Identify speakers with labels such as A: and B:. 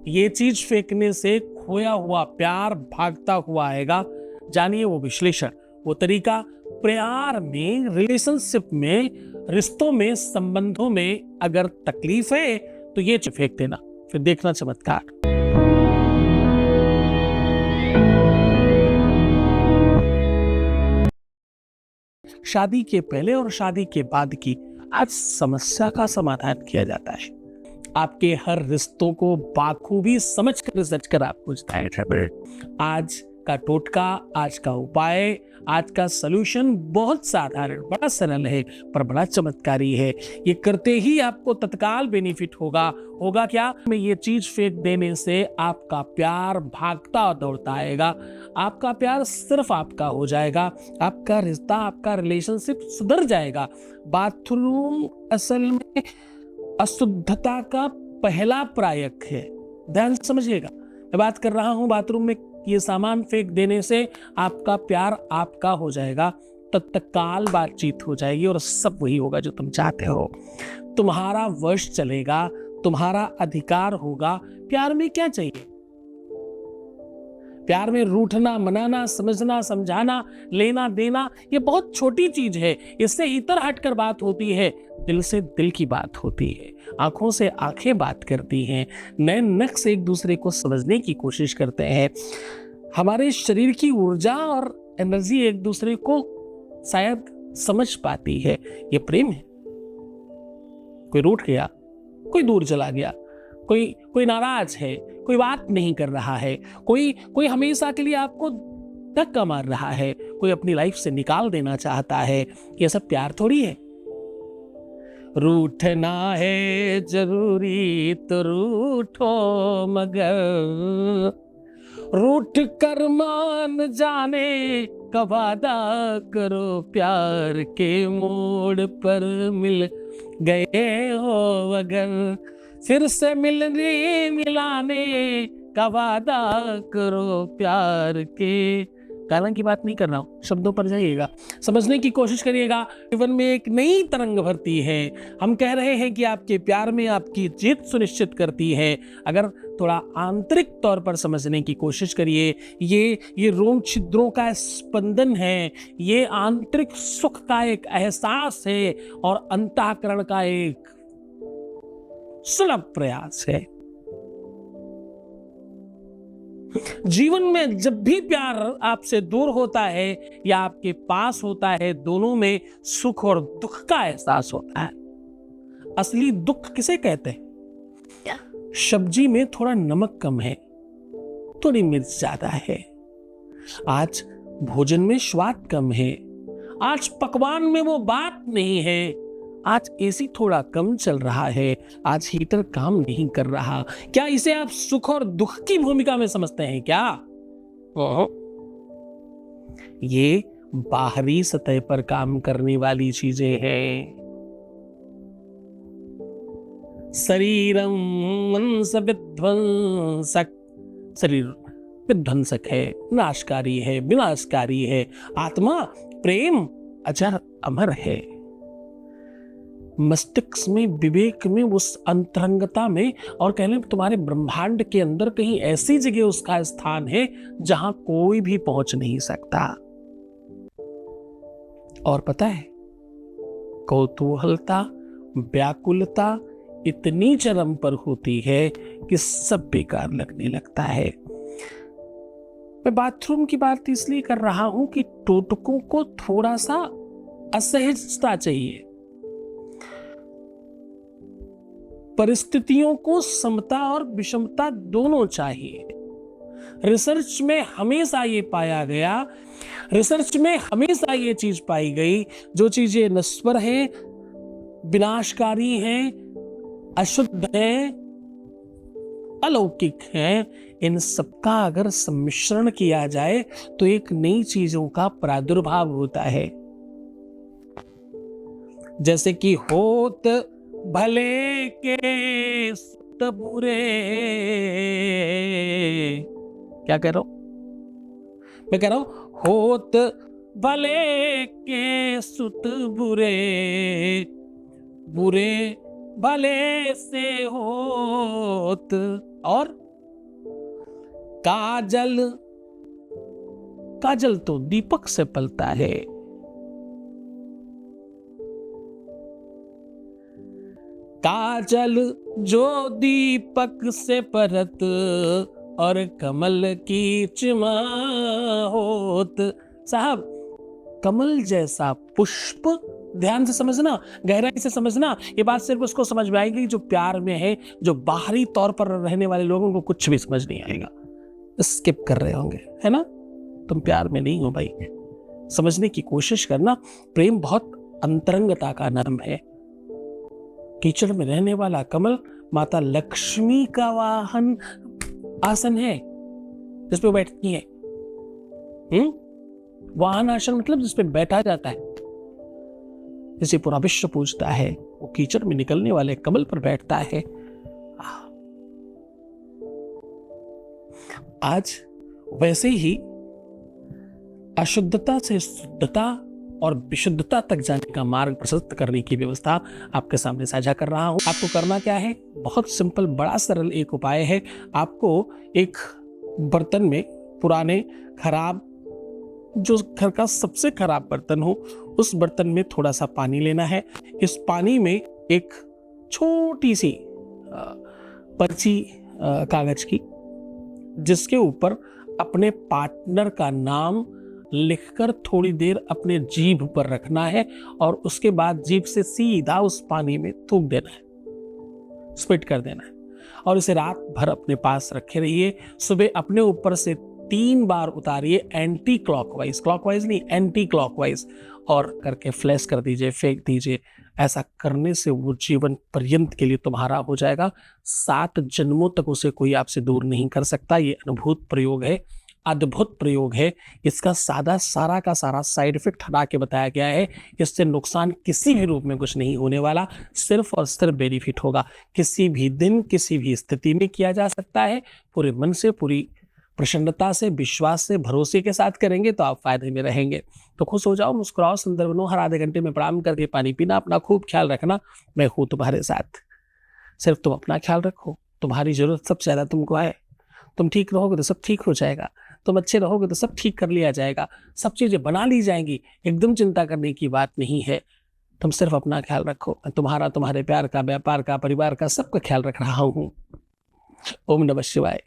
A: ये चीज फेंकने से खोया हुआ प्यार भागता हुआ आएगा। जानिए वो विश्लेषण, वो तरीका। प्यार में, रिलेशनशिप में, रिश्तों में, संबंधों में अगर तकलीफ है तो ये फेंक देना, फिर देखना चमत्कार। शादी के पहले और शादी के बाद की आज समस्या का समाधान किया जाता है। आपके हर रिश्तों को बाखूबी समझ कर रिसर्च कर आपको बताया। आज का टोटका, आज का उपाय, आज का सलूशन बहुत साधारण, बड़ा सरल है, पर बड़ा चमत्कारी है। ये करते ही आपको तत्काल बेनिफिट होगा। होगा क्या? में ये चीज फेंक देने से आपका प्यार भागता दौड़ता आएगा। आपका प्यार सिर्फ आपका हो जाएगा। आपका रिश्ता, आपका रिलेशनशिप सुधर जाएगा। बाथरूम असल में अशुद्धता का पहला प्रायक है। ध्यान से समझिएगा, मैं बात कर रहा हूं बाथरूम में ये सामान फेंक देने से आपका प्यार आपका हो जाएगा, तत्काल बातचीत हो जाएगी और सब वही होगा जो तुम चाहते हो। तुम्हारा वश चलेगा, तुम्हारा अधिकार होगा। प्यार में क्या चाहिए? प्यार में रूठना, मनाना, समझना, समझाना, लेना देना, ये बहुत छोटी चीज है। इससे इतर हटकर बात होती है, दिल से दिल की बात होती है, आंखों से आंखें बात करती हैं, नए नख से एक दूसरे को समझने की कोशिश करते हैं। हमारे शरीर की ऊर्जा और एनर्जी एक दूसरे को शायद समझ पाती है। ये प्रेम है। कोई रूठ गया, कोई दूर चला गया, कोई नाराज है, कोई बात नहीं कर रहा है, कोई हमेशा के लिए आपको धक्का मार रहा है, कोई अपनी लाइफ से निकाल देना चाहता है। ये सब प्यार थोड़ी है। रूठना है जरूरी तो रूठो, मगर रूठ कर मान जाने का वादा करो। प्यार के मोड़ पर मिल गए हो अगर, फिर से मिलने मिलाने का वादा करो। प्यार के कालन की बात नहीं कर रहा हूं, शब्दों पर जाइएगा, समझने की कोशिश करिएगा। जीवन में एक नई तरंग भरती है। हम कह रहे हैं कि आपके प्यार में आपकी जीत सुनिश्चित करती है। अगर थोड़ा आंतरिक तौर पर समझने की कोशिश करिए, ये रोम छिद्रों का स्पंदन है, ये आंतरिक सुख का एक एहसास है और अंतःकरण का एक सुलभ प्रयास है। जीवन में जब भी प्यार आपसे दूर होता है या आपके पास होता है, दोनों में सुख और दुख का एहसास होता है। असली दुख किसे कहते हैं? सब्जी में थोड़ा नमक कम है, थोड़ी मिर्च ज्यादा है। आज भोजन में स्वाद कम है, आज पकवान में वो बात नहीं है, आज एसी थोड़ा कम चल रहा है, आज हीटर काम नहीं कर रहा। क्या इसे आप सुख और दुख की भूमिका में समझते हैं क्या? ये बाहरी सतह पर काम करने वाली चीजें हैं। शरीरम मनस विध्वंसक, शरीर विध्वंसक है, नाशकारी है, विनाशकारी है। आत्मा प्रेम अजर अमर है। मस्तिष्क में, विवेक में, उस अंतरंगता में, और कह लें तुम्हारे ब्रह्मांड के अंदर कहीं ऐसी जगह उसका स्थान है जहां कोई भी पहुंच नहीं सकता। और पता है, कौतूहलता, व्याकुलता इतनी चरम पर होती है कि सब बेकार लगने लगता है। मैं बाथरूम की बात इसलिए कर रहा हूं कि टोटकों को थोड़ा सा असहजता चाहिए। परिस्थितियों को समता और विषमता दोनों चाहिए। रिसर्च में हमेशा ये पाया गया, रिसर्च में हमेशा ये चीज पाई गई, जो चीजें नश्वर हैं, विनाशकारी हैं, अशुद्ध हैं, अलौकिक हैं, इन सबका अगर सम्मिश्रण किया जाए तो एक नई चीजों का प्रादुर्भाव होता है। जैसे कि होत भले के सुत बुरे, क्या कह रहा हूं मैं? कह रहा हूं होत भले के सुत बुरे, बुरे भले से होत, और काजल, काजल तो दीपक से पलता है। काजल जो दीपक से परत, और कमल की चिमा होत। साहब, कमल जैसा पुष्प, ध्यान से समझना, गहराई से समझना, ये बात सिर्फ उसको समझ में आएगी जो प्यार में है। जो बाहरी तौर पर रहने वाले लोगों को कुछ भी समझ नहीं आएगा, स्किप कर रहे होंगे, है ना। तुम प्यार में नहीं हो भाई, समझने की कोशिश करना। प्रेम बहुत अंतरंगता का नाम है। कीचड़ में रहने वाला कमल माता लक्ष्मी का वाहन आसन है, जिसपे बैठती है। वाहन आसन मतलब जिसपे बैठा जाता है, जिसे पूरा विश्व पूजता है, वो कीचड़ में निकलने वाले कमल पर बैठता है। आज वैसे ही अशुद्धता से शुद्धता और विशुद्धता तक जाने का मार्ग प्रशस्त करने की व्यवस्था आपके सामने साझा कर रहा हूं। आपको करना क्या है? बहुत सिंपल, बड़ा सरल एक उपाय है। आपको एक बर्तन में, पुराने खराब, जो घर का सबसे खराब बर्तन हो, उस बर्तन में थोड़ा सा पानी लेना है। इस पानी में एक छोटी सी पर्ची कागज की, जिसके ऊपर अपने पार्टनर का नाम लिखकर थोड़ी देर अपने जीभ पर रखना है, और उसके बाद जीभ से सीधा उस पानी में थूक देना है, स्पिट कर देना है, और इसे रात भर अपने पास रखे रहिए। सुबह अपने ऊपर से 3 बार उतारिए, एंटी क्लॉकवाइज, क्लॉकवाइज नहीं, एंटी क्लॉकवाइज, और करके फ्लैश कर दीजिए, फेंक दीजिए। ऐसा करने से वो जीवन पर्यंत के लिए तुम्हारा हो जाएगा। 7 जन्मों तक उसे कोई आपसे दूर नहीं कर सकता। ये अनुभूत प्रयोग है, अद्भुत प्रयोग है। इसका सारा का सारा साइड इफेक्ट हटा के बताया गया है। इससे नुकसान किसी भी रूप में कुछ नहीं होने वाला, सिर्फ और सिर्फ बेनिफिट होगा। किसी भी दिन, किसी भी स्थिति में किया जा सकता है। पूरे मन से, पूरी प्रसन्नता से, विश्वास से, भरोसे के साथ करेंगे तो आप फायदे में रहेंगे। तो खुश हो जाओ, मुस्कुराओ, सुंदर बनो। हर आधे घंटे में प्रणाम करके पानी पीना, अपना खूब ख्याल रखना। मैं हूं तुम्हारे साथ। सिर्फ तुम अपना ख्याल रखो, तुम्हारी जरूरत सबसे ज्यादा तुमको है। तुम ठीक रहोगे तो सब ठीक हो जाएगा, तुम अच्छे रहोगे तो सब ठीक कर लिया जाएगा, सब चीजें बना ली जाएंगी। एकदम चिंता करने की बात नहीं है। तुम सिर्फ अपना ख्याल रखो। मैं तुम्हारा, तुम्हारे प्यार का, व्यापार का, परिवार का, सबका ख्याल रख रहा हूं। ओम नमः शिवाय।